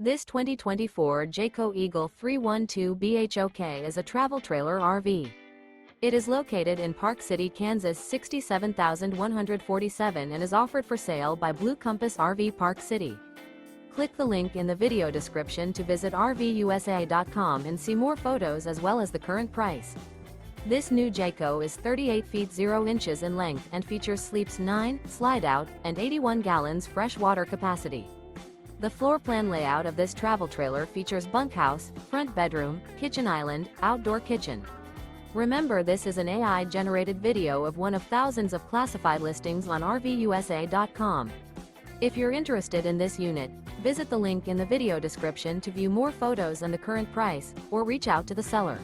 This 2024 Jayco Eagle 312 BHOK is a travel trailer RV. It is located in Park City, Kansas 67147 and is offered for sale by Blue Compass RV Park City. Click the link in the video description to visit RVUSA.com and see more photos as well as the current price. This new Jayco is 38 feet 0 inches in length and features sleeps 9, slide-out, and 81 gallons fresh water capacity. The floor plan layout of this travel trailer features bunkhouse, front bedroom, kitchen island, outdoor kitchen. Remember, this is an AI-generated video of one of thousands of classified listings on RVUSA.com. If you're interested in this unit, visit the link in the video description to view more photos and the current price, or reach out to the seller.